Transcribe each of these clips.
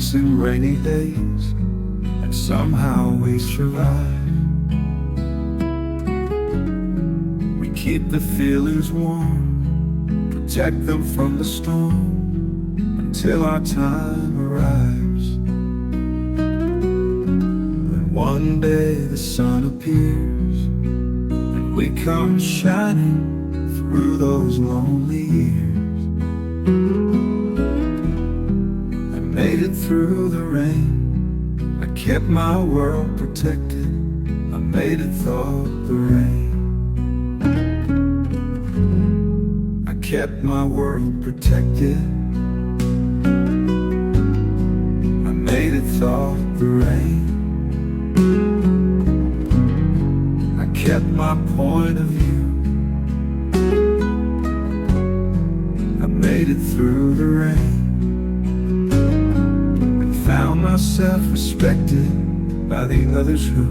facing rainy days, and somehow we survive. We keep the feelings warm, protect them from the storm, until our time arrives. Then one day the sun appears, and we come shining through those lonely years. I made it through the rain, I kept my world protected, I made it through the rain. I kept my world protected, I made it through the rain. I kept my point of view, I made it through the rain, and found myself respected by the others who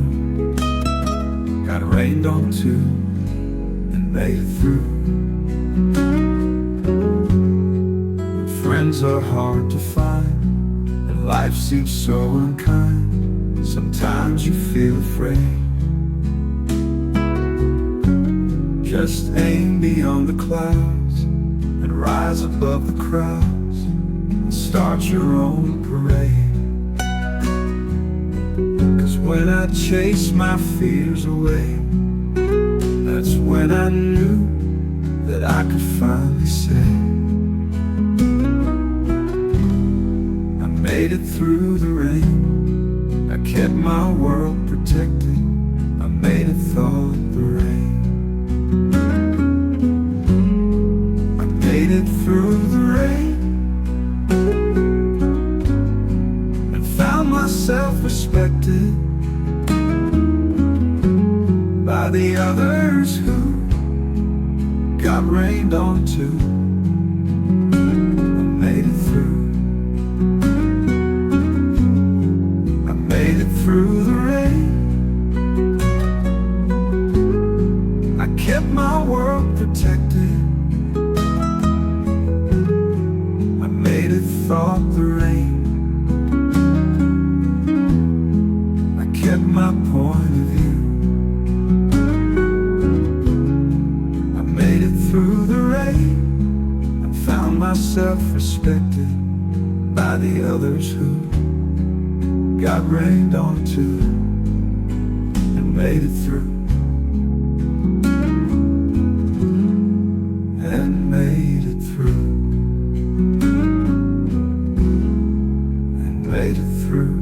got rained on too and made it through. When friends are hard to find and life seems so unkind, sometimes you feel afraid. Just aim beyond the clouds and rise above the crowds, and start your own parade. 'Cause when I chased my fears away, that's when I knew that I could finally say, I made it through the rain, I kept my world protected, I made it through the rain. I made it through the rain, and found myself respected by the others who got rained on too. I made it through, I made it through the rain, I kept my world protected, I made it through the rain, I kept my point of view, I made it through the rain, and found myself respected by the others who got rained on too and made it through, and made it through, and made it through.